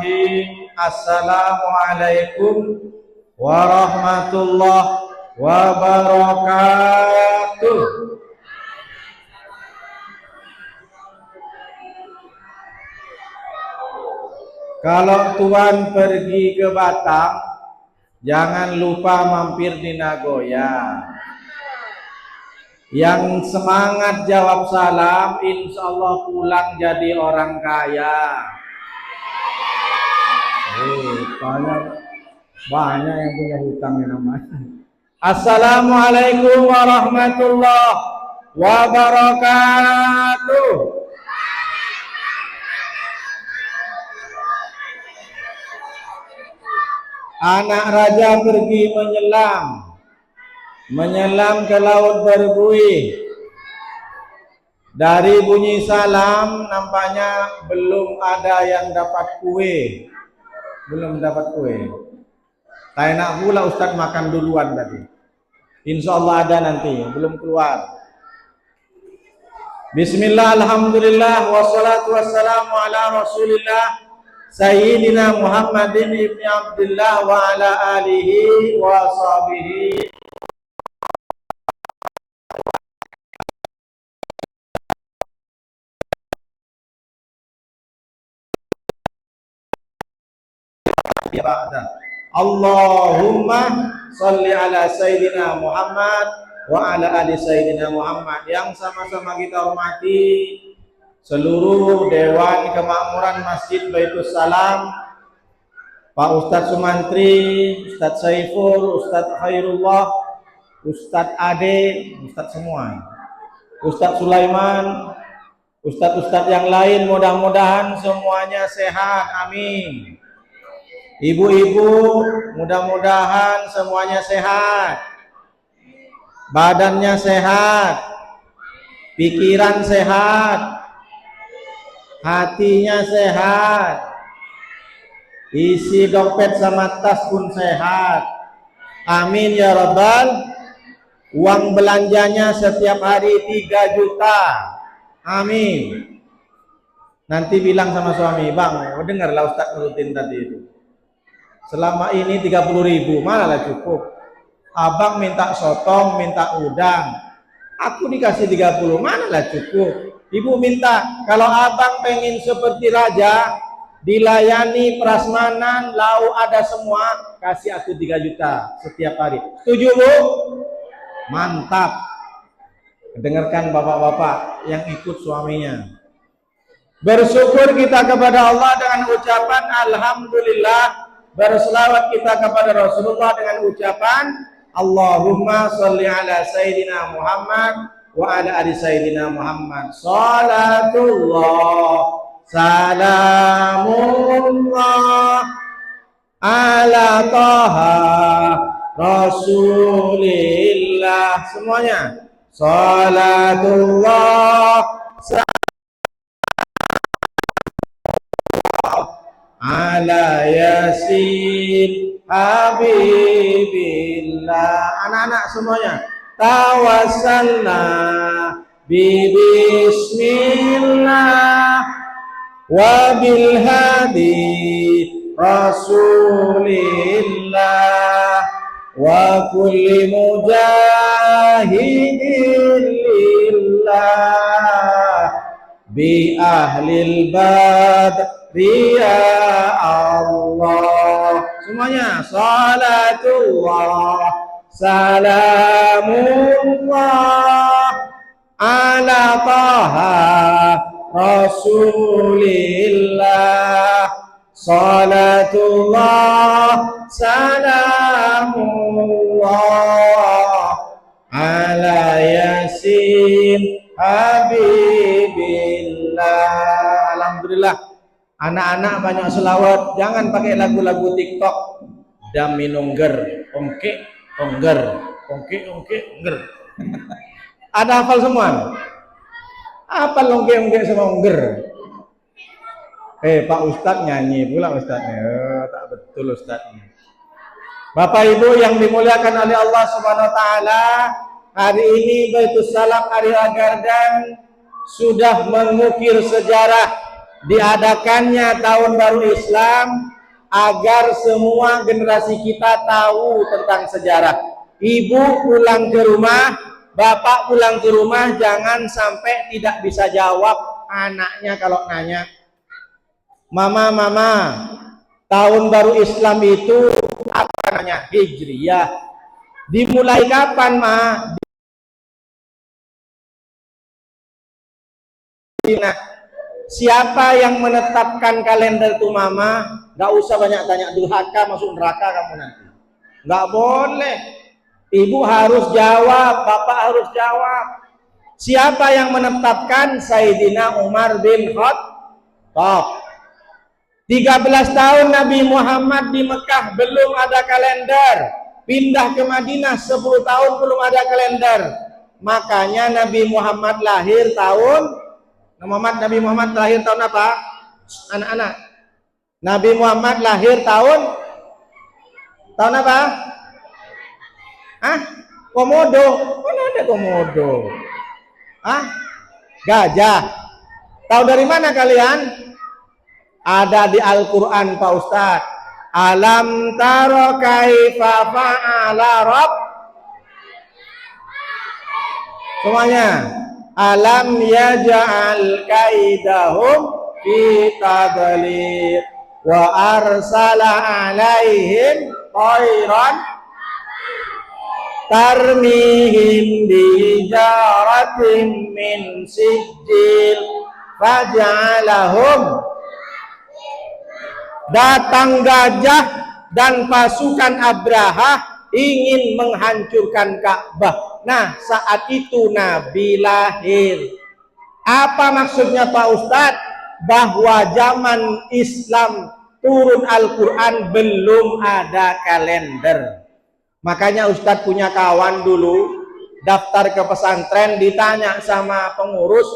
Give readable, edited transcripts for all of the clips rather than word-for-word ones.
Bismillahirrahmanirrahim. Assalamualaikum warahmatullahi wabarakatuh. Kalau Tuan pergi ke Batam, jangan lupa mampir di Nagoya. Yang semangat jawab salam, insya Allah pulang jadi orang kaya. Banyak yang punya hutang ya namanya. Assalamualaikum warahmatullahi wabarakatuh. Anak raja pergi menyelam ke laut berbuih. Dari bunyi salam nampaknya belum ada yang dapat kue. Belum dapat kue. Tak enak pula Ustadz makan duluan tadi. Insya Allah ada nanti, belum keluar. Bismillah, alhamdulillah, wassalatu wassalamu ala rasulillah Sayyidina Muhammadin ibni Abdullah wa ala alihi wa sahbihi. Allahumma sholli ala Sayyidina Muhammad wa ala ali Sayyidina Muhammad. Yang sama-sama kita hormati seluruh Dewan Kemakmuran Masjid Baitus Salam, Pak Ustadz Sumantri, Ustadz Saiful, Ustadz Khairullah, Ustadz Ade, Ustadz semua, Ustadz Sulaiman, Ustadz-ustadz yang lain, mudah-mudahan semuanya sehat, amin. Ibu-ibu, mudah-mudahan semuanya sehat, badannya sehat, pikiran sehat, hatinya sehat, isi dompet sama tas pun sehat, amin ya rabbal. Uang belanjanya setiap hari 3 juta, amin. Nanti bilang sama suami, bang, dengarlah Ustadz rutin tadi itu, selama ini 30.000, malah cukup. Abang minta sotong, minta udang, aku dikasih 30, manalah cukup. Ibu minta, kalau abang pengen seperti raja, dilayani prasmanan, lau ada semua, kasih aku 3 juta setiap hari. Setuju Bu? Mantap. Dengarkan bapak-bapak yang ikut suaminya. Bersyukur kita kepada Allah dengan ucapan alhamdulillah. Berselawat kita kepada Rasulullah dengan ucapan Allahumma sholli ala Sayyidina Muhammad wa ala ali Sayyidina Muhammad. Salatullah salamullah ala taha Rasulillah. Semuanya salatullah ala yasin habibillah. Anak-anak semuanya tawassalna bismillah wa bil hadi rasulillah wa kulli mujahidin lillah bi ahlil badr ya Allah. Semuanya salatullah salamullah ala taha Rasulillah. Salatullah salamullah ala yasin habibillah. Alhamdulillah, anak-anak banyak selawat, jangan pakai lagu-lagu TikTok. Dami nongger, ongke, ongger, ongke, ongke, ongger. Ada hafal semua? Apa ongke, ongke sama ongger? Pak Ustadz nyanyi pula Ustadznya. Tak betul Ustadznya. Bapak Ibu yang dimuliakan oleh Allah Subhanahu Wa Taala, hari ini Baitus Salam Ari Agardan sudah mengukir sejarah diadakannya tahun baru Islam agar semua generasi kita tahu tentang sejarah. Ibu pulang ke rumah, bapak pulang ke rumah, jangan sampai tidak bisa jawab anaknya kalau nanya, mama, tahun baru Islam itu apa namanya? Hijriyah. Dimulai kapan, ma? Nah, siapa yang menetapkan kalender itu, mama? Gak usah banyak tanya, durhaka masuk neraka kamu nanti. Gak boleh. Ibu harus jawab, bapak harus jawab. Siapa yang menetapkan? Sayyidina Umar bin Khattab. 13 tahun Nabi Muhammad di Mekah belum ada kalender. Pindah ke Madinah 10 tahun belum ada kalender. Makanya Nabi Muhammad lahir tahun Nabi Muhammad lahir tahun apa? Anak-anak. Nabi Muhammad lahir tahun apa? Komodo. Mana ada komodo? Gajah. Tahu dari mana kalian? Ada di Al-Quran, Pak Ustadz. Alam taro kaifa fa'ala Rabb. Semuanya. Alam yaj'al kaidahum fi tadlil wa arsala alaihim tayran tarmihim bijaratin min sijil faj'alahum. Datang gajah dan pasukan Abraha ingin menghancurkan Ka'bah. Nah, saat itu Nabi lahir. Apa maksudnya Pak Ustadz? Bahwa zaman Islam turun Al-Quran belum ada kalender. Makanya Ustadz punya kawan dulu daftar ke pesantren, ditanya sama pengurus,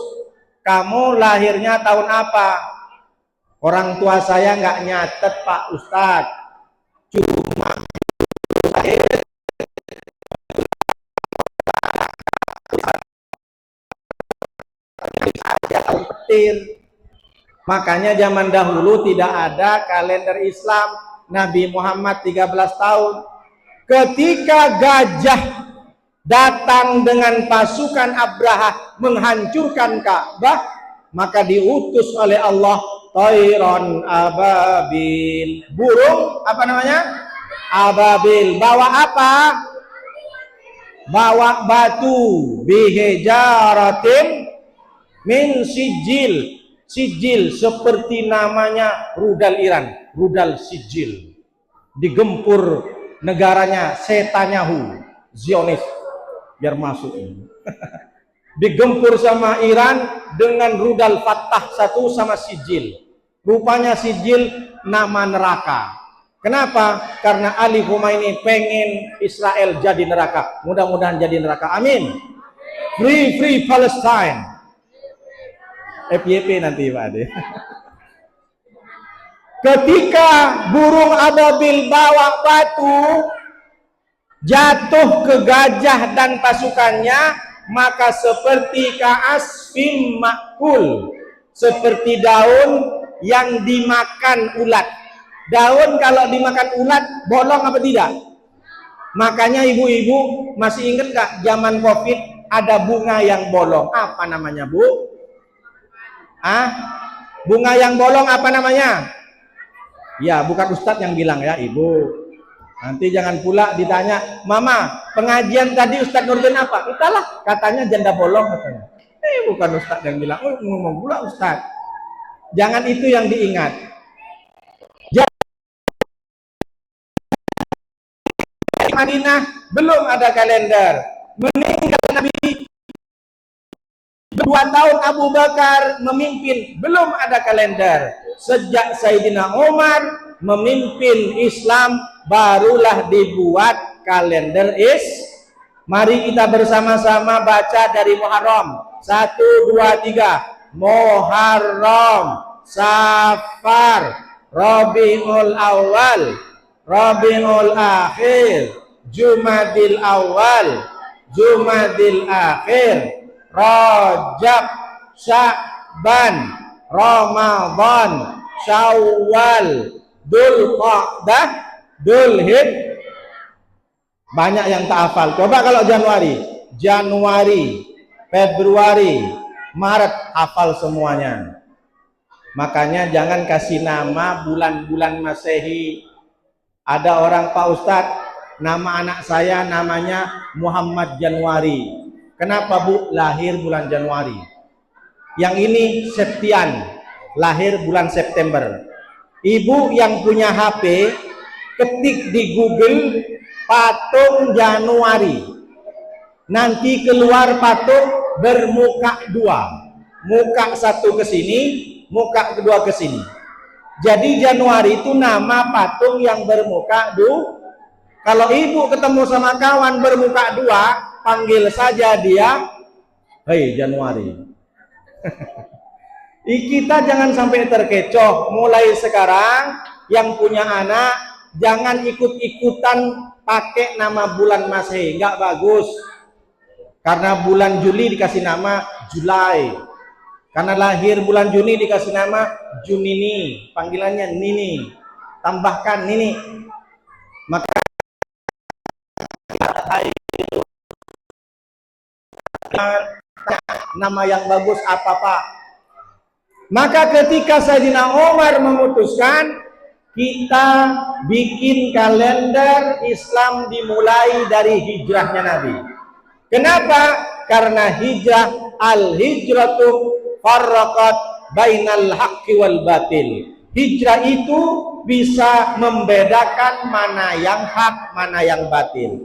kamu lahirnya tahun apa? Orang tua saya nggak nyatet, Pak Ustadz, cuma tahun petir. Makanya zaman dahulu tidak ada kalender Islam. Nabi Muhammad 13 tahun. Ketika gajah datang dengan pasukan Abraha menghancurkan Ka'bah, maka diutus oleh Allah Tayron ababil, burung apa namanya? Ababil. Bawa apa? Bawa batu, bihijaratin min sijil. Sijil seperti namanya rudal Iran, rudal sijil. Digempur negaranya Setanyahu, Zionis, biar masuk. Digempur sama Iran dengan rudal Fattah 1 sama sijil. Rupanya sijil nama neraka. Kenapa? Karena Ali Khomeini pengen Israel jadi neraka. Mudah-mudahan jadi neraka. Amin. Free Palestine. FYP nanti Pak Ade. Ketika burung ababil bawa batu jatuh ke gajah dan pasukannya, maka seperti ka'asfim makul, seperti daun yang dimakan ulat. Daun kalau dimakan ulat bolong apa tidak? Makanya ibu-ibu masih ingat gak zaman Covid ada bunga yang bolong? Apa namanya, Bu? Bunga yang bolong apa namanya? Ya, bukan Ustadz yang bilang ya, Ibu. Nanti jangan pula ditanya, Mama, pengajian tadi Ustadz Nurdin apa? Itulah, katanya janda bolong katanya. Bukan Ustadz yang bilang, ngomong pula Ustadz. Jangan itu yang diingat. Madinah belum ada kalender. Meninggal Nabi 2 tahun Abu Bakar memimpin, belum ada kalender. Sejak Sayyidina Umar memimpin Islam, barulah dibuat kalender Mari kita bersama-sama baca dari Muharram. 1, 2, 3. Muharram, Safar, Rabiul Awal, Rabiul Akhir, Jumadil Awal, Jumadil Akhir, Rajab, Sya'ban, Ramadan, Syawal, Dzulqa'dah, Dzulhijjah. Banyak yang tak hafal. Coba kalau Januari, Februari, Maret, hafal semuanya. Makanya jangan kasih nama bulan-bulan Masehi. Ada orang, Pak Ustadz, nama anak saya namanya Muhammad Januari. Kenapa Bu? Lahir bulan Januari. Yang ini Septian, lahir bulan September. Ibu yang punya HP, ketik di Google patung Januari, nanti keluar patung bermuka dua, muka satu ke sini, muka kedua ke sini. Jadi Januari itu nama patung yang bermuka dua. Kalau ibu ketemu sama kawan bermuka dua, panggil saja dia, hei Januari. Kita jangan sampai terkecoh. Mulai sekarang yang punya anak jangan ikut-ikutan pakai nama bulan Masehi, nggak bagus. Karena bulan Juli dikasih nama Julai, karena lahir bulan Juni dikasih nama Junini, panggilannya Nini, tambahkan Nini. Maka nama yang bagus apa Pak? Maka ketika Sayyidina Umar memutuskan kita bikin kalender Islam dimulai dari hijrahnya Nabi. Kenapa? Karena hijrah, al-hijratu farraqat bainal haqqi wal batil. Hijrah itu bisa membedakan mana yang hak, mana yang batil.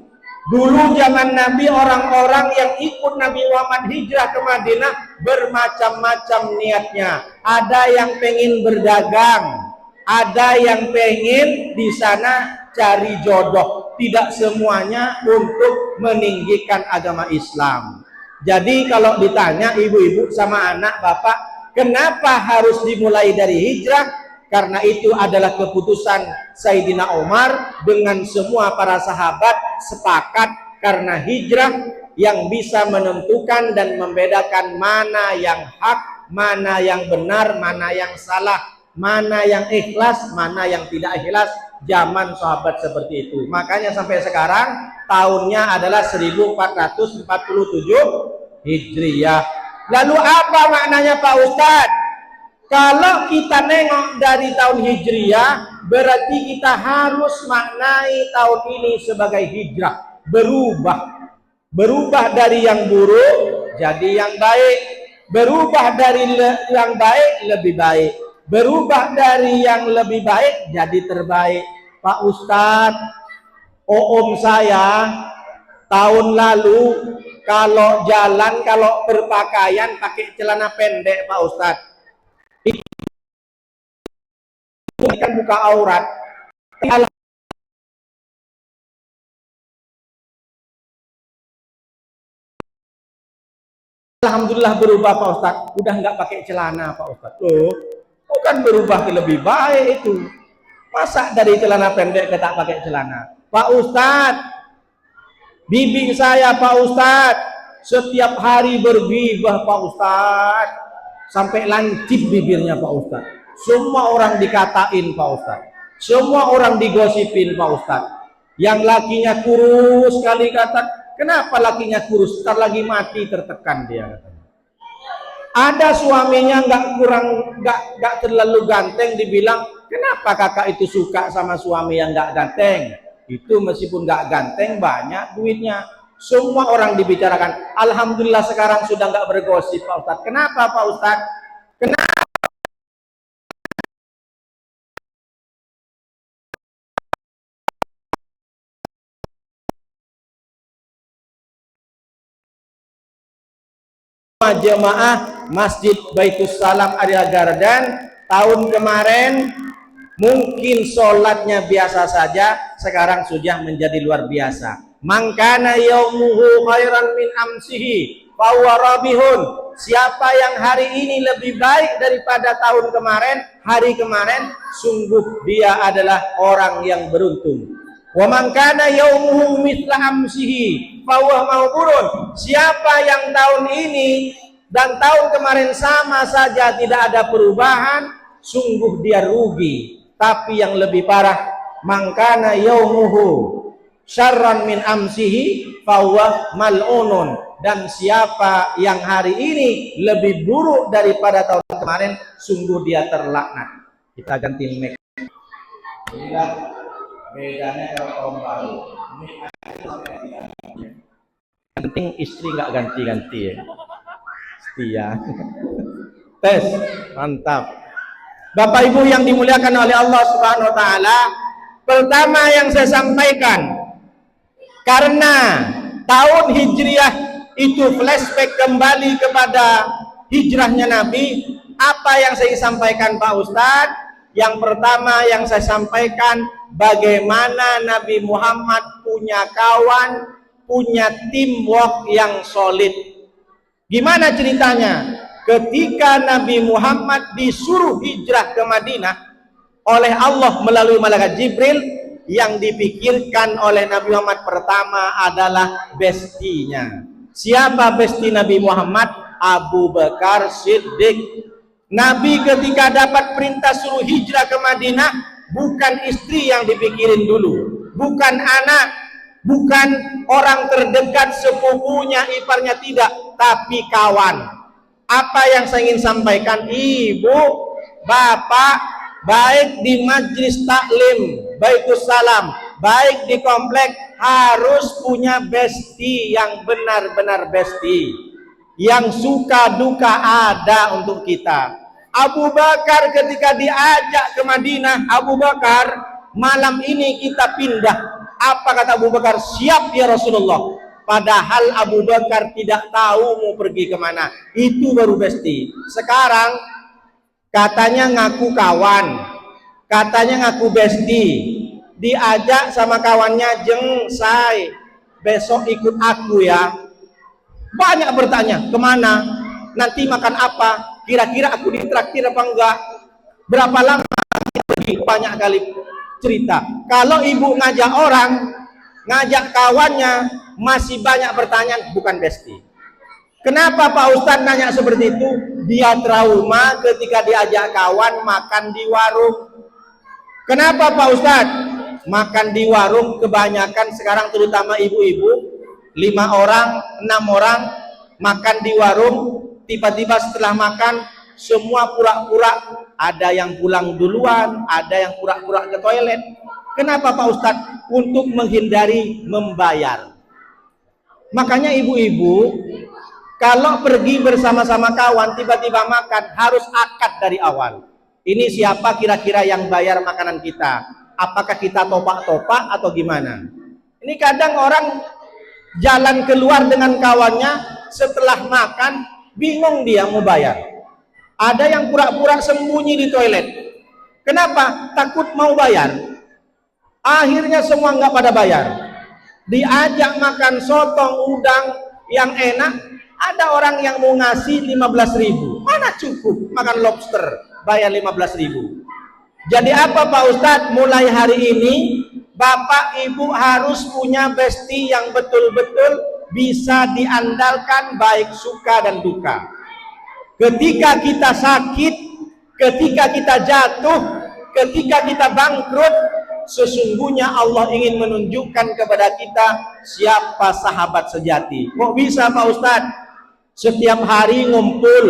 Dulu zaman Nabi, orang-orang yang ikut Nabi Muhammad hijrah ke Madinah bermacam-macam niatnya. Ada yang pengen berdagang, ada yang pengen di sana cari jodoh. Tidak semuanya untuk meninggikan agama Islam. Jadi kalau ditanya ibu-ibu sama anak bapak, kenapa harus dimulai dari hijrah? Karena itu adalah keputusan Sayyidina Umar dengan semua para sahabat sepakat, karena hijrah yang bisa menentukan dan membedakan mana yang hak, mana yang benar, mana yang salah, mana yang ikhlas, mana yang tidak ikhlas. Zaman sahabat seperti itu. Makanya sampai sekarang tahunnya adalah 1447 Hijriyah. Lalu apa maknanya Pak Ustadz? Kalau kita nengok dari tahun Hijriyah, berarti kita harus maknai tahun ini sebagai hijrah, berubah dari yang buruk jadi yang baik, berubah dari yang baik lebih baik, berubah dari yang lebih baik jadi terbaik. Pak Ustadz, om saya tahun lalu kalau jalan, kalau berpakaian pakai celana pendek Pak Ustadz, itu kan buka aurat. Alhamdulillah berubah Pak Ustadz, udah nggak pakai celana Pak Ustadz. Loh, bukan berubah ke lebih baik itu. Masa dari celana pendek ke tak pakai celana? Pak Ustadz, bibi saya Pak Ustadz setiap hari bergibah Pak Ustadz, sampai lancip bibirnya Pak Ustadz. Semua orang dikatain Pak Ustadz, semua orang digosipin Pak Ustadz. Yang lakinya kurus sekali kata, kenapa lakinya kurus? Ntar lagi mati tertekan dia katanya. Ada suaminya nggak terlalu ganteng, dibilang kenapa kakak itu suka sama suami yang nggak ganteng? Itu meskipun nggak ganteng banyak duitnya. Semua orang dibicarakan. Alhamdulillah sekarang sudah nggak bergosip Pak Ustadz. Kenapa Pak Ustadz? Kenapa? Jemaah Masjid Baitus Salam Area Garden tahun kemarin mungkin sholatnya biasa saja, sekarang sudah menjadi luar biasa. Mangkana yaumuhu khairan min amsihi fahuwa rabihun. Siapa yang hari ini lebih baik daripada tahun kemarin, hari kemarin, sungguh dia adalah orang yang beruntung. Wa man kana yaumuhu mithla amsihi fahuwa mauburun. Siapa yang tahun ini dan tahun kemarin sama saja tidak ada perubahan, sungguh dia rugi. Tapi yang lebih parah, mangkana yaumuhu syarran min amsihi fahuwa mal'unun. Dan siapa yang hari ini lebih buruk daripada tahun kemarin, sungguh dia terlaknat. Kita ganti mic. Inilah bedanya kalau tahun baru. Yang penting istri nggak ganti-ganti ya. Setia. Tes, mantap. Bapak Ibu yang dimuliakan oleh Allah Subhanahu wa taala, pertama yang saya sampaikan, karena tahun Hijriah itu flashback kembali kepada hijrahnya Nabi. Apa yang saya sampaikan Pak Ustadz? Yang pertama yang saya sampaikan, bagaimana Nabi Muhammad punya kawan, punya teamwork yang solid. Gimana ceritanya? Ketika Nabi Muhammad disuruh hijrah ke Madinah oleh Allah melalui malaikat Jibril, yang dipikirkan oleh Nabi Muhammad pertama adalah bestinya. Siapa besti Nabi Muhammad? Abu Bakar Siddiq. Nabi ketika dapat perintah suruh hijrah ke Madinah, bukan istri yang dipikirin dulu, bukan anak, bukan orang terdekat, sepupunya, iparnya, tidak, tapi kawan. Apa yang saya ingin sampaikan, ibu, bapak, baik di majlis taklim, Baitus Salam, baik di komplek, harus punya besti yang benar-benar besti, yang suka duka ada untuk kita. Abu Bakar ketika diajak ke Madinah, Abu Bakar, malam ini kita pindah. Apa kata Abu Bakar? Siap ya Rasulullah. Padahal Abu Bakar tidak tahu mau pergi kemana. Itu baru besti. Sekarang katanya ngaku kawan, katanya ngaku besti, diajak sama kawannya, jeng say besok ikut aku ya. Banyak bertanya, kemana, nanti makan apa, kira-kira aku ditraktir apa enggak, berapa lama pergi. Banyak kali cerita. Kalau ibu ngajak orang, ngajak kawannya, masih banyak pertanyaan, bukan besti. Kenapa Pak Ustadz nanya seperti itu? Dia trauma ketika diajak kawan makan di warung. Kenapa Pak Ustadz? Makan di warung kebanyakan sekarang, terutama ibu-ibu, 5 orang, 6 orang makan di warung, tiba-tiba setelah makan semua pura-pura, ada yang pulang duluan, ada yang pura-pura ke toilet. Kenapa Pak Ustadz? Untuk menghindari membayar. Makanya ibu-ibu kalau pergi bersama-sama kawan tiba-tiba makan, harus akad dari awal. Ini siapa kira-kira yang bayar makanan kita? Apakah kita topak-topak atau gimana? Ini kadang orang jalan keluar dengan kawannya, setelah makan bingung dia mau bayar. Ada yang pura-pura sembunyi di toilet. Kenapa? Takut mau bayar. Akhirnya semua nggak pada bayar. Diajak makan sotong udang yang enak, ada orang yang mau ngasih 15.000. Mana cukup makan lobster bayar 15.000. Jadi apa Pak Ustadz? Mulai hari ini Bapak Ibu harus punya besti yang betul-betul bisa diandalkan, baik suka dan duka. Ketika kita sakit, ketika kita jatuh, ketika kita bangkrut, sesungguhnya Allah ingin menunjukkan kepada kita siapa sahabat sejati. Kok bisa Pak Ustadz? Setiap hari ngumpul,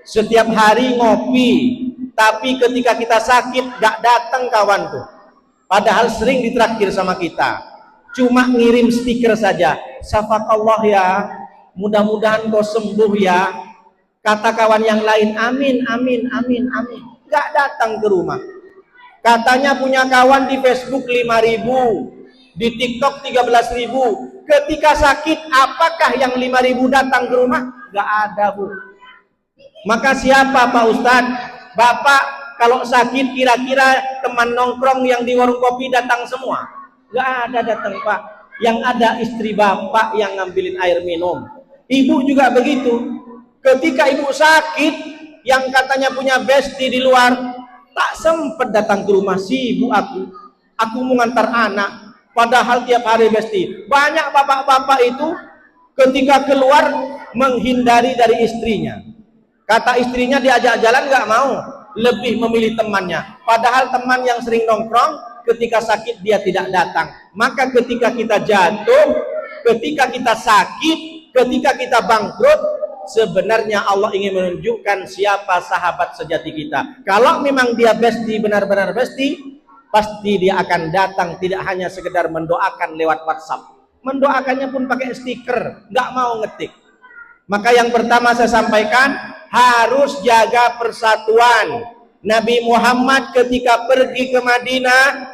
setiap hari ngopi, tapi ketika kita sakit gak datang kawan tuh. Padahal sering ditraktir sama kita, cuma ngirim stiker saja. Syafakallah ya, mudah-mudahan kau sembuh ya. Kata kawan yang lain, amin, amin, amin, amin. Gak datang ke rumah. Katanya punya kawan di Facebook 5.000, di TikTok 13.000. Ketika sakit, apakah yang 5.000 datang ke rumah? Gak ada, Bu. Maka siapa Pak Ustadz? Bapak kalau sakit kira-kira teman nongkrong yang di warung kopi datang semua? Gak ada datang Pak. Yang ada istri Bapak yang ngambilin air minum. Ibu juga begitu. Ketika ibu sakit, yang katanya punya besti di luar, tak sempat datang ke rumah, sibuk aku mau ngantar anak, padahal tiap hari besti. Banyak bapak-bapak itu Ketika keluar menghindari dari istrinya. Kata istrinya diajak jalan nggak mau, lebih memilih temannya. Padahal teman yang sering nongkrong ketika sakit dia tidak datang. Maka ketika kita jatuh, ketika kita sakit, ketika kita bangkrut, sebenarnya Allah ingin menunjukkan siapa sahabat sejati kita. Kalau memang dia bestie, benar-benar bestie, pasti dia akan datang, tidak hanya sekedar mendoakan lewat WhatsApp. Mendoakannya pun pakai stiker, nggak mau ngetik. Maka yang pertama saya sampaikan, harus jaga persatuan. Nabi Muhammad ketika pergi ke Madinah,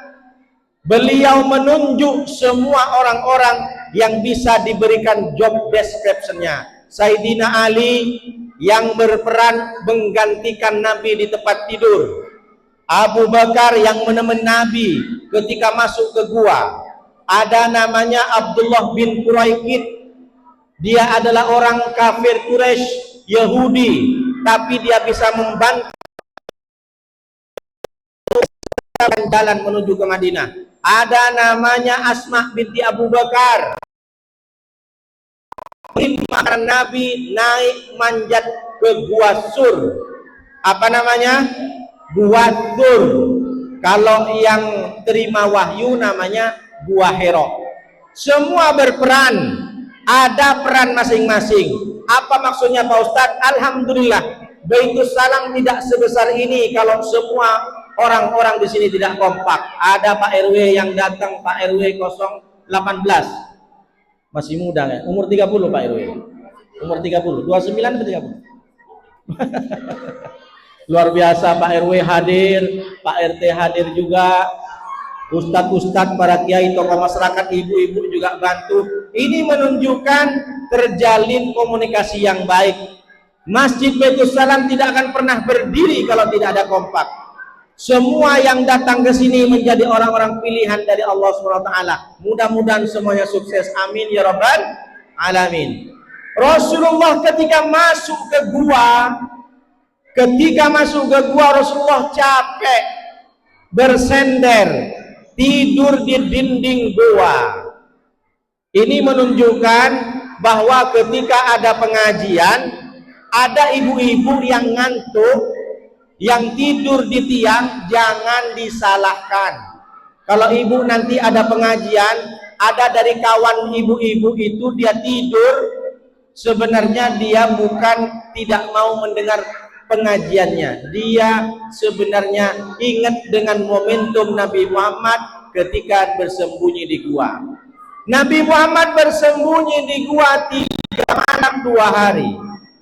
beliau menunjuk semua orang-orang yang bisa diberikan job description-nya. Sayyidina Ali yang berperan menggantikan Nabi di tempat tidur. Abu Bakar yang menemani Nabi ketika masuk ke gua. Ada namanya Abdullah bin Quraikid. Dia adalah orang kafir Quraisy, Yahudi, tapi dia bisa membantu jalan menuju ke Madinah. Ada namanya Asma binti Abu Bakar. Makanan Nabi naik manjat ke Gua Sur. Apa namanya? Gua Sur. Kalau yang terima wahyu namanya Gua Hero. Semua berperan, ada peran masing-masing. Apa maksudnya Pak Ustadz? Alhamdulillah, Baitus Salam tidak sebesar ini kalau semua orang-orang di sini tidak kompak. Ada Pak RW yang datang, Pak RW 018. Masih muda ya? Umur 30 Pak RW. Umur 30, 29 atau 30? Luar biasa, Pak RW hadir, Pak RT hadir juga. Ustadz-ustadz, para kiai, tokoh masyarakat, ibu-ibu juga bantu. Ini menunjukkan terjalin komunikasi yang baik. Masjid Baitus Salam tidak akan pernah berdiri kalau tidak ada kompak. Semua yang datang ke sini menjadi orang-orang pilihan dari Allah SWT. Mudah-mudahan semuanya sukses. Amin ya rabbal alamin. Rasulullah ketika masuk ke gua, Rasulullah capek, bersender, tidur di dinding gua. Ini menunjukkan bahwa ketika ada pengajian, ada ibu-ibu yang ngantuk, yang tidur di tiang, jangan disalahkan. Kalau ibu nanti ada pengajian, ada dari kawan ibu-ibu itu dia tidur, sebenarnya dia bukan tidak mau mendengar pengajiannya, dia sebenarnya ingat dengan momentum Nabi Muhammad ketika bersembunyi di gua. Nabi Muhammad bersembunyi di gua 3 malam 2 hari,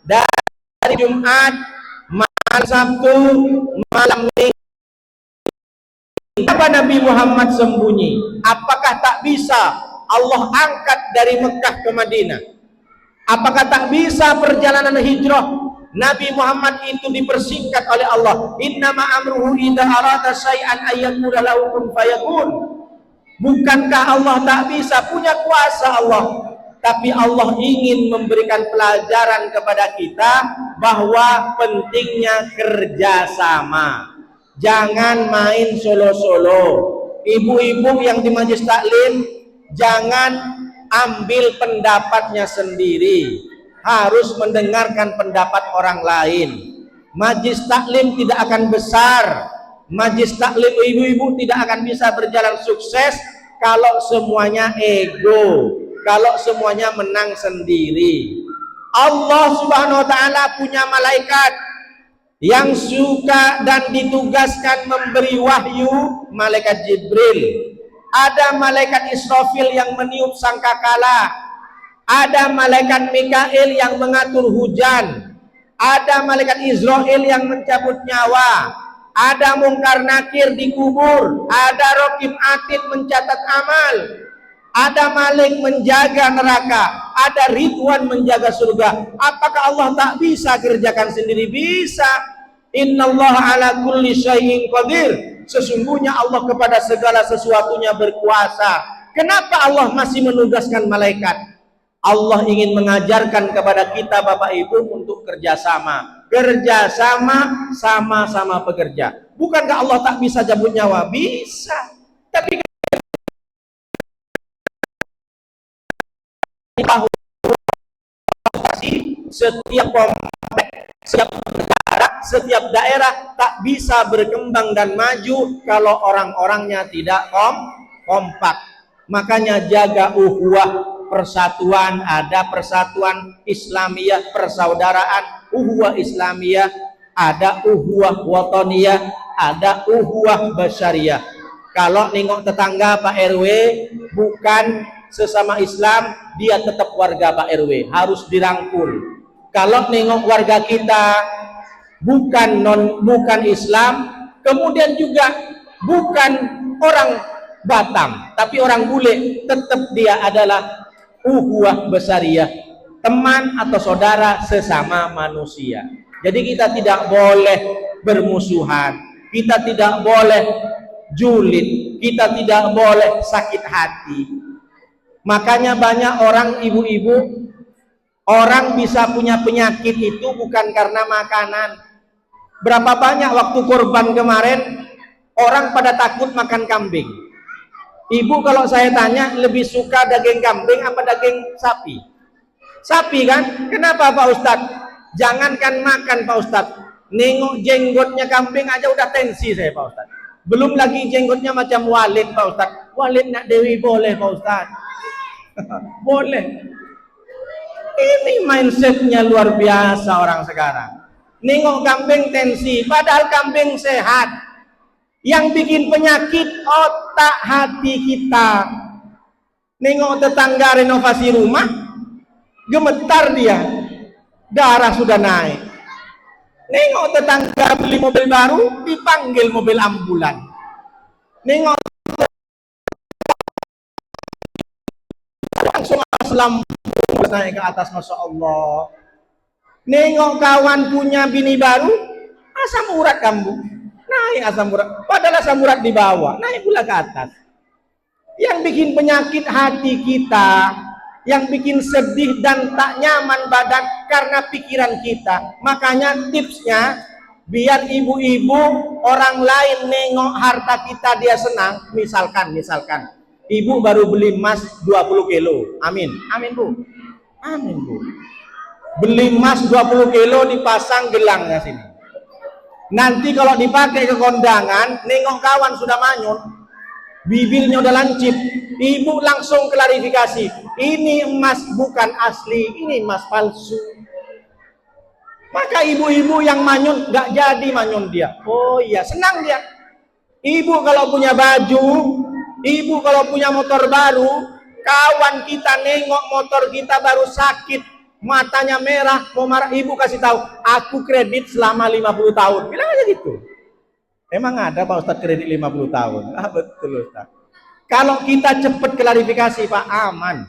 dari Jumat, malam Sabtu, malam Minggu. Kenapa Nabi Muhammad sembunyi? Apakah tak bisa Allah angkat dari Mekah ke Madinah? Apakah tak bisa perjalanan hijrah Nabi Muhammad itu dipersingkat oleh Allah? Innama amruhu idza arada syai'an ayyakuna lahu kun fayakun. Bukankah Allah tak bisa? Punya kuasa Allah. Tapi Allah ingin memberikan pelajaran kepada kita bahwa pentingnya kerjasama. Jangan main solo-solo. Ibu-ibu yang di majelis taklim, jangan ambil pendapatnya sendiri, harus mendengarkan pendapat orang lain. Majelis taklim tidak akan besar, majelis taklim ibu-ibu tidak akan bisa berjalan sukses kalau semuanya ego, kalau semuanya menang sendiri. Allah Subhanahu wa ta'ala punya malaikat yang suka dan ditugaskan memberi wahyu, malaikat Jibril. Ada malaikat Israfil yang meniup sangkakala, ada malaikat Mikail yang mengatur hujan, ada malaikat Israel yang mencabut nyawa, ada Mungkar Nakir di kubur, ada Raqib Atid mencatat amal, ada Malik menjaga neraka, ada Ridwan menjaga surga. Apakah Allah tak bisa kerjakan sendiri? Bisa. Innallaha ala kulli syai'in qadir. Sesungguhnya Allah kepada segala sesuatunya berkuasa. Kenapa Allah masih menugaskan malaikat? Allah ingin mengajarkan kepada kita Bapak Ibu untuk kerjasama. Kerjasama, sama-sama bekerja. Bukankah Allah tak bisa cabut nyawa? Bisa. Tapi setiap komplek, setiap negara, setiap daerah tak bisa berkembang dan maju kalau orang-orangnya tidak kompak. Makanya jaga ukhuwah, persatuan, ada persatuan Islamiyah, persaudaraan, ukhuwah Islamiyah, ada ukhuwah wataniyah, ada ukhuwah basyariyah. Kalau nengok tetangga Pak RW bukan sesama Islam, dia tetap warga Pak RW, harus dirangkul. Kalau nengok warga kita bukan Islam, kemudian juga bukan orang Batam, tapi orang bule, tetap dia adalah ukhuwah basyariyah, teman atau saudara sesama manusia. Jadi kita tidak boleh bermusuhan, kita tidak boleh julid, kita tidak boleh sakit hati. Makanya banyak orang, ibu-ibu, orang bisa punya penyakit itu bukan karena makanan. Berapa banyak waktu kurban kemarin orang pada takut makan kambing. Ibu kalau saya tanya lebih suka daging kambing apa daging sapi? Sapi kan? Kenapa Pak Ustadz? Jangankan makan Pak Ustadz, nengok jenggotnya kambing aja udah tensi saya Pak Ustadz. Belum lagi jenggotnya macam Walid Pak Ustadz. Walid nak Dewi boleh Pak Ustadz. Boleh. Ini mindsetnya luar biasa orang sekarang. Nengok kambing tensi, padahal kambing sehat. Yang bikin penyakit otak hati kita. Nengok tetangga renovasi rumah, gemetar dia, darah sudah naik. Nengok tetangga beli mobil baru, dipanggil mobil ambulan. Nengok langsung aslam naik ke atas, masya Allah. Nengok kawan punya bini baru, asam urat kambuh, naik asam urat. Padahal asam urat di bawah, naik pula ke atas. Yang bikin penyakit hati kita, yang bikin sedih dan tak nyaman badan karena pikiran kita. Makanya tipsnya, biar ibu-ibu orang lain nengok harta kita dia senang. Misalkan ibu baru beli emas 20 kilo, amin bu, amin bu, beli emas 20 kilo dipasang gelangnya sini. Nanti kalau dipakai ke kondangan, nengok kawan sudah manyun, bibirnya udah lancip, ibu langsung klarifikasi, ini emas bukan asli, ini emas palsu. Maka ibu-ibu yang manyun gak jadi manyun dia. Oh iya, senang dia. Ibu kalau punya baju, ibu kalau punya motor baru, kawan kita nengok motor kita baru sakit, matanya merah, mau marah, ibu kasih tahu, aku kredit selama 50 tahun. Bilang aja gitu. Emang ada Pak Ustadz kredit 50 tahun? Ah betul Ustadz. Kalau kita cepat klarifikasi Pak, aman.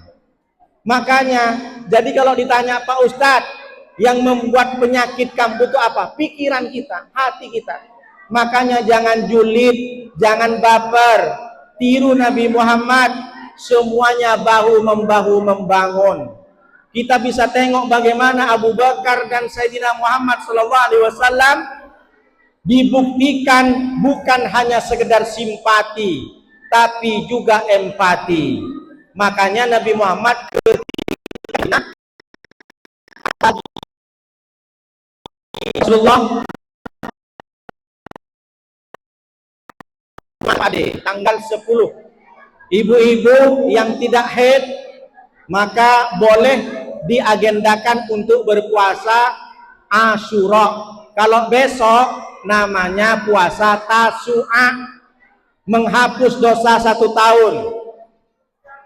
Makanya, jadi kalau ditanya Pak Ustadz, yang membuat penyakit kambuh itu apa? Pikiran kita, hati kita. Makanya jangan julid, jangan baper, tiru Nabi Muhammad, semuanya bahu-membahu membangun. Kita bisa tengok bagaimana Abu Bakar dan Sayyidina Muhammad SAW dibuktikan bukan hanya sekedar simpati, tapi juga empati. Makanya Nabi Muhammad ketika Rasulullah tanggal 10, ibu-ibu yang tidak haid maka boleh diagendakan untuk berpuasa Asyura. Kalau besok namanya puasa Tasu'a, menghapus dosa 1 tahun.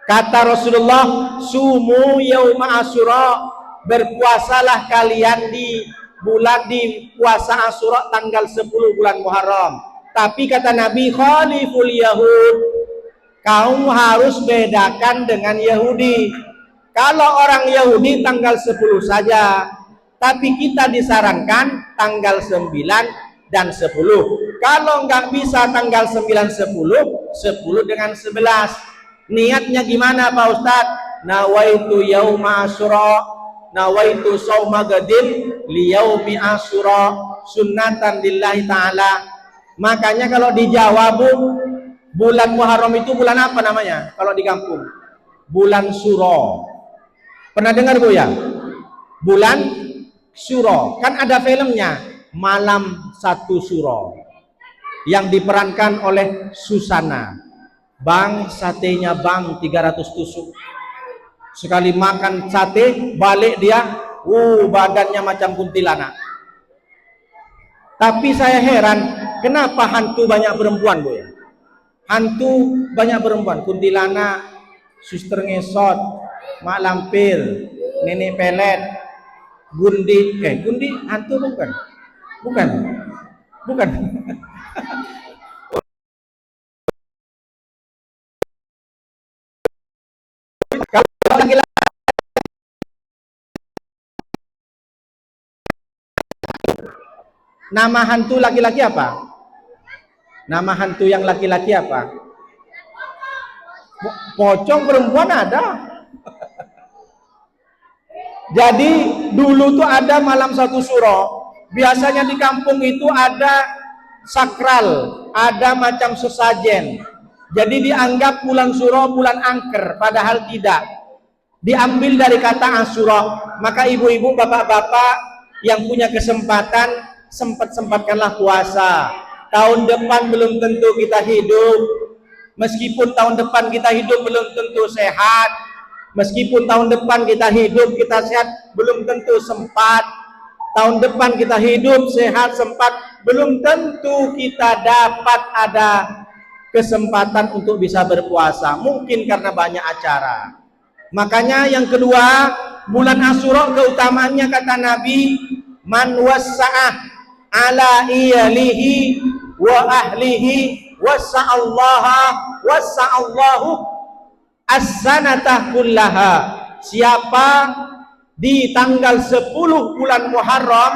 Kata Rasulullah, sumu yauma Asyura, berpuasalah kalian di puasa Asyura tanggal 10 bulan Muharram. Tapi kata Nabi, khaliful Yahud, kamu harus bedakan dengan Yahudi. Kalau orang Yahudi tanggal 10 saja, tapi kita disarankan tanggal 9 dan 10. Kalau nggak bisa tanggal 9, 10 dengan 11. Niatnya gimana Pak Ustadz? Nawaitu yauma Asyura, nawaitu sauma gadin liyaumi Asyura sunnatan lillahi ta'ala. Makanya kalau di Jawa Bu, bulan Muharram itu bulan apa namanya? Kalau di kampung, bulan Suro. Pernah dengar Bu ya? Bulan Suro. Kan ada filmnya, Malam Satu Suro, yang diperankan oleh Susana. Bang, satenya bang 300 tusuk. Sekali makan sate, balik dia, badannya macam kuntilanak. Tapi saya heran, kenapa hantu banyak perempuan, Bu ya? Hantu banyak perempuan, kuntilanak, suster ngesot, mak lampir, nenek pelet, gundi, gundi hantu bukan? Bukan. Bukan. Kalau laki-laki, nama hantu laki-laki apa? Nama hantu yang laki-laki apa? Pocong perempuan ada. Jadi dulu tuh ada Malam Satu Suro. Biasanya di kampung itu ada sakral, ada macam sesajen. Jadi dianggap bulan Suro bulan angker, padahal tidak. Diambil dari kata Asyura. Maka ibu-ibu, bapak-bapak yang punya kesempatan, sempat-sempatkanlah puasa. Tahun depan belum tentu kita hidup. Meskipun tahun depan kita hidup belum tentu sehat. Meskipun tahun depan kita hidup, kita sehat, belum tentu sempat. Tahun depan kita hidup, sehat, sempat, belum tentu kita dapat ada kesempatan untuk bisa berpuasa. Mungkin karena banyak acara. Makanya yang kedua, bulan Asyura keutamaannya kata Nabi, man wassa'ah ala iyalihi wa ahlihi wassa'allahu as-sanatah kullaha. Siapa di tanggal 10 bulan Muharram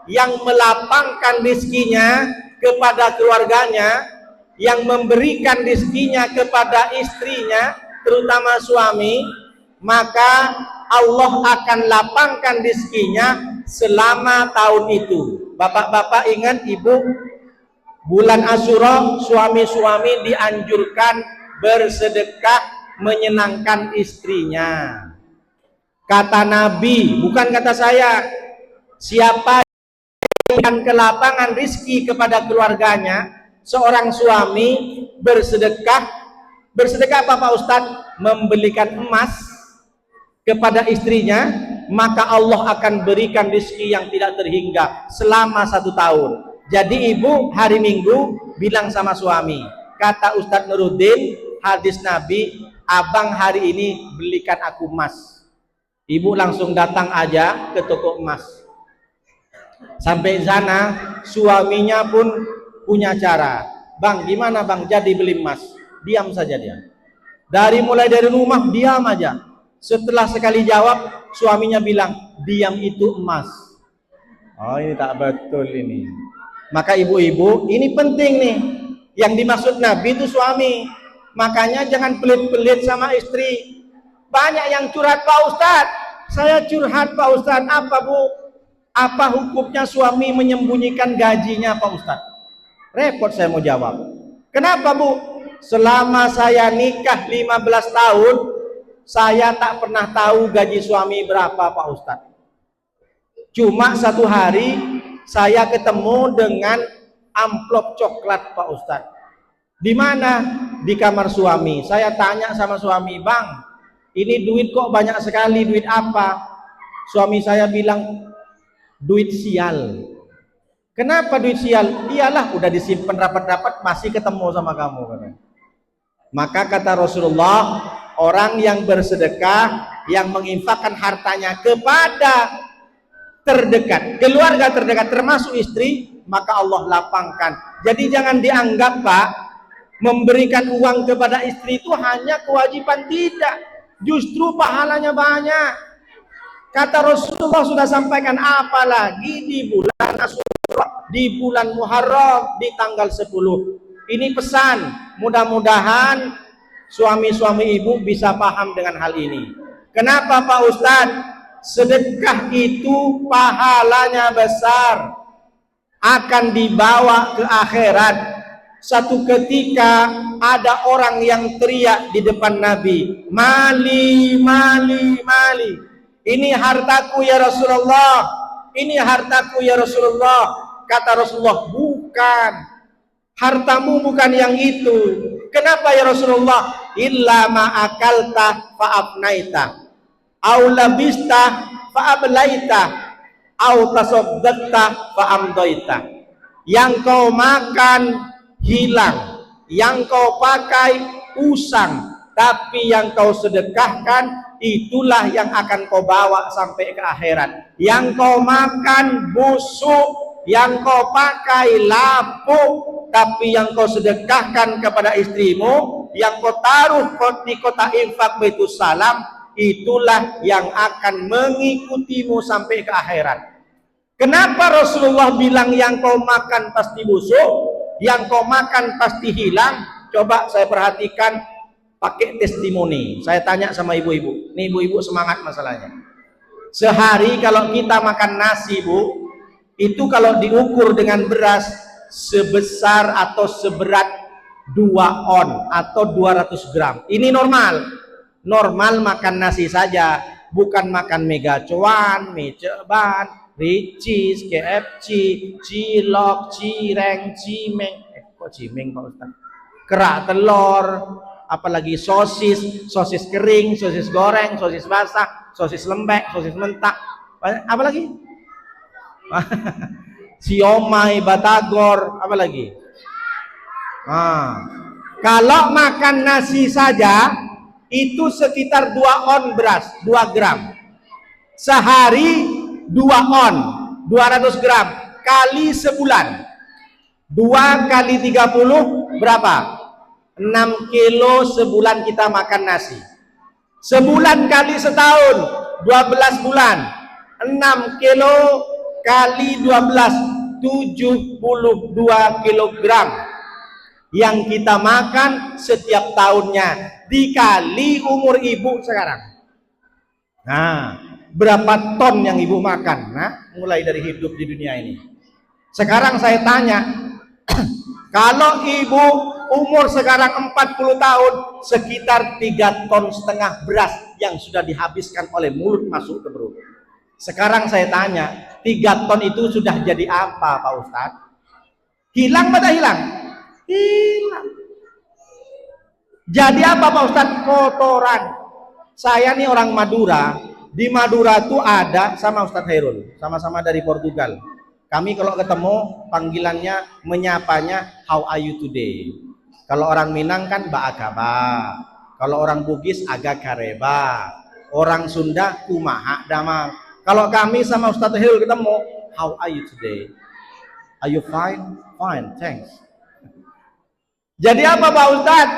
yang melapangkan rizkinya kepada keluarganya, yang memberikan rizkinya kepada istrinya, terutama suami, maka Allah akan lapangkan rizkinya selama tahun itu. Bapak-bapak ingat, ibu, bulan Asyura suami-suami dianjurkan bersedekah menyenangkan istrinya. Kata Nabi, bukan kata saya. Siapa yang kelapangan rizki kepada keluarganya, seorang suami bersedekah. Bersedekah apa Pak Ustadz? Membelikan emas kepada istrinya, maka Allah akan berikan rizki yang tidak terhingga selama 1 tahun. Jadi ibu hari Minggu bilang sama suami, kata Ustadz Nuruddin, hadis Nabi, abang hari ini belikan aku emas. Ibu langsung datang aja ke toko emas. Sampai sana suaminya pun punya cara. Bang, gimana bang, jadi beli emas? Diam saja dia. Mulai dari rumah diam aja. Setelah sekali jawab, suaminya bilang, diam itu emas. Oh, ini tak betul ini. Maka ibu-ibu, ini penting nih. Yang dimaksud Nabi itu suami. Makanya jangan pelit-pelit sama istri. Banyak yang curhat, Pak Ustadz, saya curhat Pak Ustadz. Apa Bu? Apa hukumnya suami menyembunyikan gajinya Pak Ustadz? Repot saya mau jawab. Kenapa Bu? Selama saya nikah 15 tahun, saya tak pernah tahu gaji suami berapa Pak Ustadz. Cuma satu hari saya ketemu dengan amplop coklat Pak Ustadz. Di mana? Di kamar suami. Saya tanya sama suami, bang, ini duit kok banyak sekali, duit apa? Suami saya bilang, duit sial. Kenapa duit sial? Iyalah, udah disimpan rapat-rapat, masih ketemu sama kamu. Maka kata Rasulullah, orang yang bersedekah, yang menginfakkan hartanya kepada terdekat, keluarga terdekat, termasuk istri, maka Allah lapangkan. Jadi jangan dianggap Pak, memberikan uang kepada istri itu hanya kewajiban, tidak. Justru pahalanya banyak. Kata Rasulullah sudah sampaikan, apalagi di bulan Asyura, di bulan Muharram, di tanggal 10. Ini pesan, mudah-mudahan suami-suami ibu bisa paham dengan hal ini. Kenapa Pak Ustadz? Sedekah itu pahalanya besar, akan dibawa ke akhirat. Satu ketika ada orang yang teriak di depan Nabi, mali, mali, mali, ini hartaku ya Rasulullah. ini hartaku ya Rasulullah. Kata Rasulullah, bukan. Hartamu bukan yang itu. Kenapa ya Rasulullah? Illa ma'akalta fa'abnaita, au labista fa'ablaita, au tasaddaqta fa'amdaita. Yang kau makan hilang, yang kau pakai usang, tapi yang kau sedekahkan itulah yang akan kau bawa sampai ke akhirat. Yang kau makan busuk, yang kau pakai lapuk, tapi yang kau sedekahkan kepada istrimu, yang kau taruh di kotak infak Baitus Salam, itulah yang akan mengikutimu sampai ke akhirat. Kenapa Rasulullah bilang yang kau makan pasti busuk, yang kau makan pasti hilang? Coba saya perhatikan pakai testimoni. Saya tanya sama ibu-ibu. Nih ibu-ibu semangat masalahnya. Sehari kalau kita makan nasi, Bu, itu kalau diukur dengan beras sebesar atau seberat 2 on atau 200 gram. Ini normal. Normal makan nasi saja, bukan makan mega cuan, mie ceban, ricis, KFC, cilok, cireng, cimeng. Kok cimeng Pak Ustaz? Kerak telur, apalagi sosis, sosis kering, sosis goreng, sosis basah, sosis lembek, sosis mentah. Apa lagi? Siomay, batagor, apa lagi? Kalau makan nasi saja itu sekitar 2 on beras, 2 gram. Sehari 2 on, 200 gram kali sebulan. 2 kali 30 berapa? 6 kilo sebulan kita makan nasi. Sebulan kali setahun 12 bulan, 6 kilo kali 12, 72 kilogram yang kita makan setiap tahunnya, dikali umur ibu sekarang. Nah, berapa ton yang ibu makan? Nah, mulai dari hidup di dunia ini. Sekarang saya tanya, kalau ibu umur sekarang 40 tahun, sekitar 3,5 ton beras yang sudah dihabiskan oleh mulut masuk ke perut. Sekarang saya tanya, 3 ton itu sudah jadi apa Pak Ustadz? Hilang pada hilang? Hilang. Jadi apa Pak Ustadz? Kotoran. Saya nih orang Madura. Di Madura tuh ada sama Ustadz Hairul, sama-sama dari Portugal. Kami kalau ketemu panggilannya, menyapanya how are you today. Kalau orang Minang kan baakaba, kalau orang Bugis agak kareba, orang Sunda kumaha damang. Kalau kami sama Ustadz Hairul ketemu, how are you today? Are you fine? Fine, thanks. Jadi apa Pak Ustadz?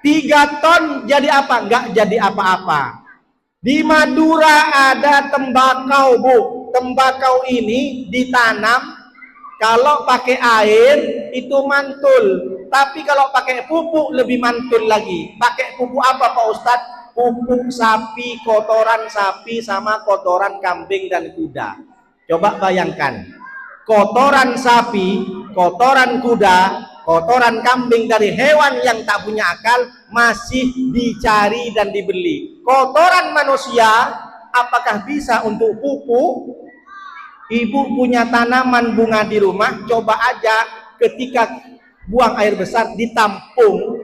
3 ton jadi apa? Enggak jadi apa-apa. Di Madura ada tembakau, Bu. Tembakau ini ditanam, kalau pakai air itu mantul, tapi kalau pakai pupuk lebih mantul lagi. Pakai pupuk apa Pak Ustadz? Pupuk sapi, kotoran sapi sama kotoran kambing dan kuda. Coba bayangkan, kotoran sapi, kotoran kuda, kotoran kambing dari hewan yang tak punya akal masih dicari dan dibeli. Kotoran manusia apakah bisa untuk pupuk? Ibu punya tanaman bunga di rumah, coba aja ketika buang air besar ditampung,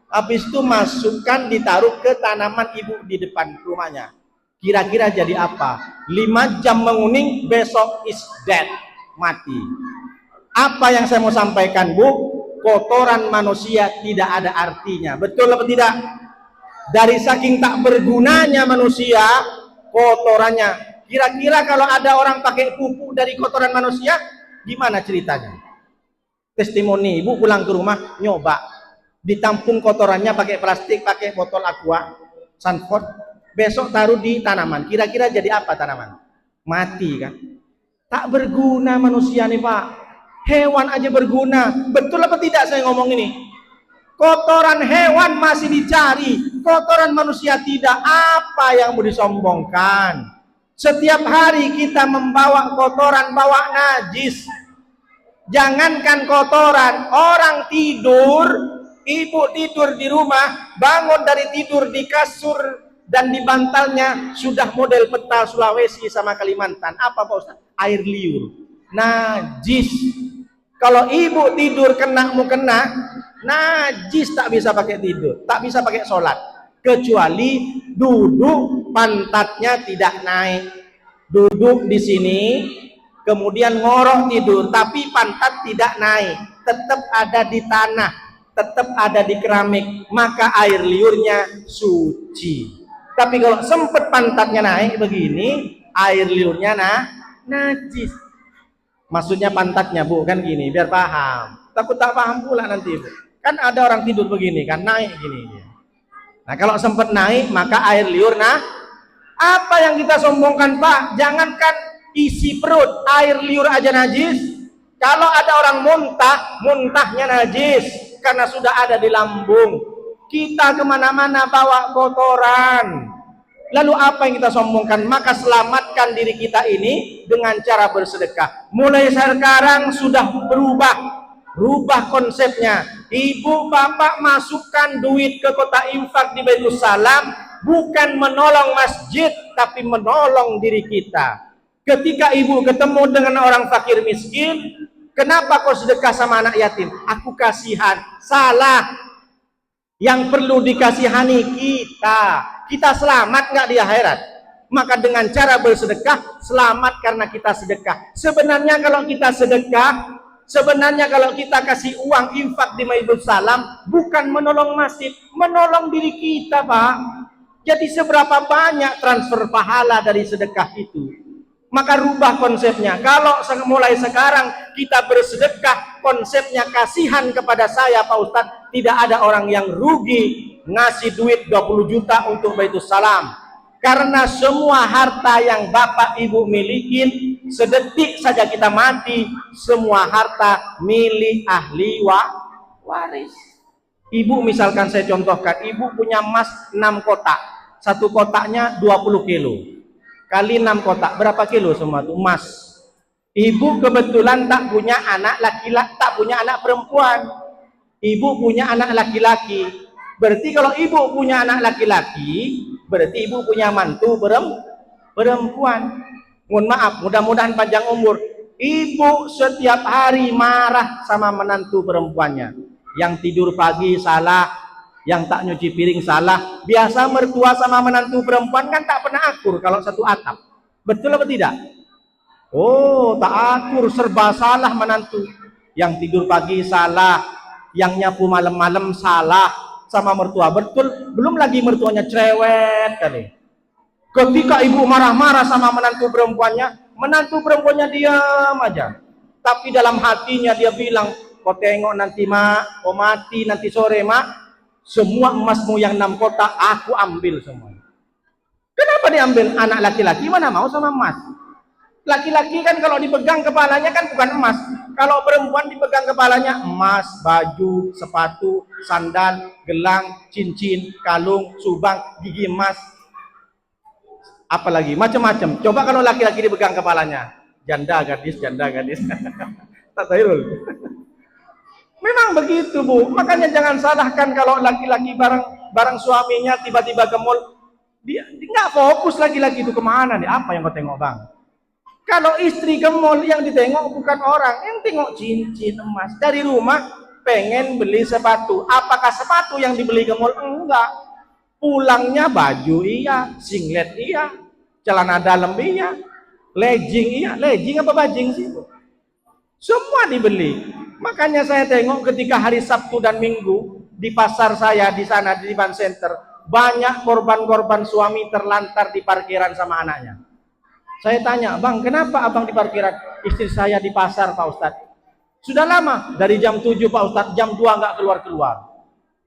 habis itu masukkan, ditaruh ke tanaman ibu di depan rumahnya. Kira-kira jadi apa? 5 jam menguning, besok is dead, mati. Apa yang saya mau sampaikan, Bu? Kotoran manusia tidak ada artinya. Betul atau tidak? Dari saking tak bergunanya manusia, kotorannya. Kira-kira kalau ada orang pakai pupuk dari kotoran manusia, gimana ceritanya? Testimoni, ibu pulang ke rumah, nyoba. Ditampung kotorannya pakai plastik, pakai botol aqua, Sanford, besok taruh di tanaman. Kira-kira jadi apa tanaman? Mati kan? Tak berguna manusia nih Pak. Hewan aja berguna. Betul apa tidak saya ngomong ini? Kotoran hewan masih dicari, kotoran manusia tidak. Apa yang mau disombongkan? Setiap hari kita membawa kotoran, bawa najis. Jangankan kotoran, orang tidur, ibu tidur di rumah, bangun dari tidur di kasur dan di bantalnya sudah model peta Sulawesi sama Kalimantan. Apa Pak Ustaz? Air liur, najis. Kalau ibu tidur kena mukena, najis, tak bisa pakai tidur, tak bisa pakai sholat, kecuali duduk pantatnya tidak naik. Duduk di sini, kemudian ngorok tidur, tapi pantat tidak naik, tetap ada di tanah, tetap ada di keramik, maka air liurnya suci. Tapi kalau sempet pantatnya naik begini, air liurnya najis. Maksudnya pantatnya, Bu, kan gini, biar paham. Takut tak paham pula nanti, Bu. Kan ada orang tidur begini, kan naik gini. Nah, kalau sempet naik, maka air liur apa yang kita sombongkan, Pak? Jangankan isi perut, air liur aja najis. Kalau ada orang muntah, muntahnya najis karena sudah ada di lambung. Kita kemana-mana bawa kotoran. Lalu apa yang kita sombongkan? Maka selamatkan diri kita ini dengan cara bersedekah. Mulai sekarang sudah berubah konsepnya. Ibu bapak masukkan duit ke kotak infak di Baitul Salam, bukan menolong masjid, tapi menolong diri kita. Ketika ibu ketemu dengan orang fakir miskin, kenapa kau sedekah sama anak yatim? Aku kasihan. Salah. Yang perlu dikasihani kita selamat nggak di akhirat? Maka dengan cara bersedekah selamat karena kita sedekah. Sebenarnya kalau kita sedekah, sebenarnya kalau kita kasih uang infak di Baitul Salam, bukan menolong masjid, menolong diri kita, Pak. Jadi seberapa banyak transfer pahala dari sedekah itu? Maka rubah konsepnya. Kalau mulai sekarang kita bersedekah, konsepnya kasihan kepada saya, Pak Ustadz, tidak ada orang yang rugi ngasih duit 20 juta untuk Baitul Salam. Karena semua harta yang Bapak Ibu milikin, sedetik saja kita mati, semua harta milik ahli waris. Ibu misalkan saya contohkan, ibu punya emas 6 kotak. Satu kotaknya 20 kilo. Kali 6 kotak, berapa kilo semua itu emas? Ibu kebetulan tak punya anak laki-laki, tak punya anak perempuan. Ibu punya anak laki-laki. Berarti kalau ibu punya anak laki-laki, berarti ibu punya mantu perempuan. Mohon maaf, mudah-mudahan panjang umur. Ibu setiap hari marah sama menantu perempuannya. Yang tidur pagi salah, yang tak nyuci piring salah. Biasa mertua sama menantu perempuan kan tak pernah akur kalau satu atap. Betul apa tidak? Oh, tak akur, serba salah menantu. Yang tidur pagi salah, yang nyapu malam-malam salah sama mertua. Betul, belum lagi mertuanya cerewet kali. Ketika ibu marah-marah sama menantu perempuannya diam aja. Tapi dalam hatinya dia bilang, kau tengok nanti mak, kau mati nanti sore mak, semua emasmu yang 6 kotak aku ambil semua. Kenapa diambil? Anak laki-laki mana mau sama emas? Laki-laki kan kalau dipegang kepalanya kan bukan emas. Kalau perempuan dipegang kepalanya emas, baju, sepatu, sandal, gelang, cincin, kalung, subang, gigi emas, apalagi macam-macam. Coba kalau laki-laki dipegang kepalanya, janda gadis tak tahu. Memang begitu, Bu. Makanya jangan salahkan kalau laki-laki barang suaminya tiba-tiba ke mall, dia nggak fokus laki-laki itu kemana nih? Apa yang kau tengok, Bang? Kalau istri ke mall, yang ditengok bukan orang, yang tengok cincin emas. Dari rumah pengen beli sepatu. Apakah sepatu yang dibeli ke mall? Enggak. Pulangnya baju iya, singlet iya, celana dalam iya, legging iya. Legging apa bajing sih, Bu? Semua dibeli. Makanya saya tengok ketika hari Sabtu dan Minggu di pasar saya di sana di Ban Center, banyak korban-korban suami terlantar di parkiran sama anaknya. Saya tanya, Bang, kenapa abang di parkiran? Istri saya di pasar, Pak Ustadz. Sudah lama, dari jam 7 Pak Ustadz, jam 2 nggak keluar-keluar.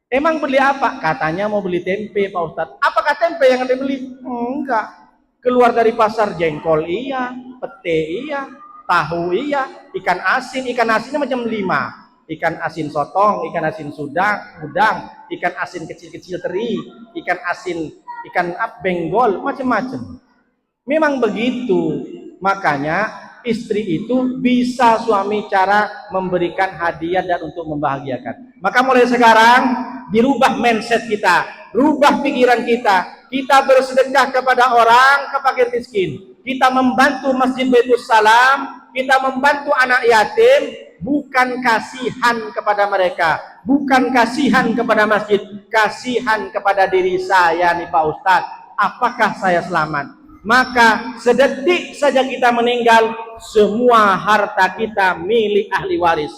Emang beli apa? Katanya mau beli tempe, Pak Ustadz. Apakah tempe yang dibeli? Enggak. Keluar dari pasar jengkol iya, pete iya, tahu iya, ikan asinnya macam 5. Ikan asin sotong, ikan asin udang, ikan asin kecil-kecil teri, ikan benggol, macam-macam. Memang begitu. Makanya istri itu bisa suami cara memberikan hadiah dan untuk membahagiakan. Maka mulai sekarang dirubah mindset kita, rubah pikiran kita. kita bersedekah kepada orang, ke fakir miskin, kita membantu Masjid Baitus Salam, kita membantu anak yatim, bukan kasihan kepada mereka, bukan kasihan kepada masjid, kasihan kepada diri saya nih Pak Ustadz. Apakah saya selamat? Maka sedetik saja kita meninggal, semua harta kita milik ahli waris.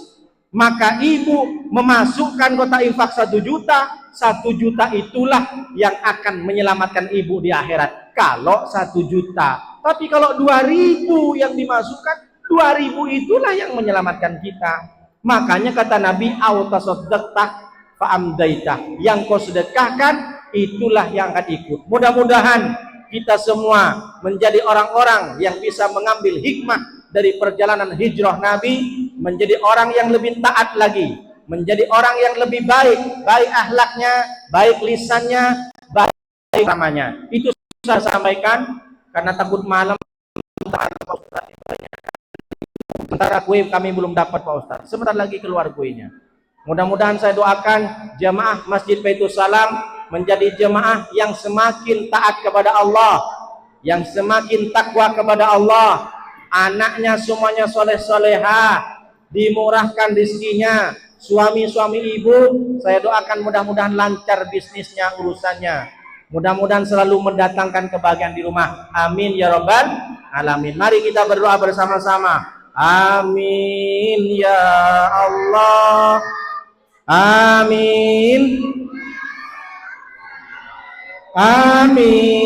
Maka ibu memasukkan kotak infak 1 juta, 1 juta itulah yang akan menyelamatkan ibu di akhirat. Kalau 1 juta, tapi kalau 2.000 yang dimasukkan, 2.000 itulah yang menyelamatkan kita. Makanya kata Nabi, autasaddaqta fa'amdaita, yang kau sedekahkan itulah yang akan ikut. Mudah-mudahan kita semua menjadi orang-orang yang bisa mengambil hikmah dari perjalanan hijrah Nabi, menjadi orang yang lebih taat lagi, menjadi orang yang lebih baik, baik akhlaknya, baik lisannya, baik namanya. Itu saya sampaikan karena takut malam sementara kue kami belum dapat Pak Ustaz. Sebentar lagi keluar kuenya. Mudah-mudahan saya doakan jemaah Masjid Baitus Salam menjadi jemaah yang semakin taat kepada Allah, yang semakin takwa kepada Allah, anaknya semuanya soleh-soleha, dimurahkan rezekinya, suami-suami ibu, saya doakan mudah-mudahan lancar bisnisnya, urusannya, mudah-mudahan selalu mendatangkan kebahagiaan di rumah. Amin ya rabbal alamin. Mari kita berdoa bersama-sama. Amin ya Allah. Amin. Amin.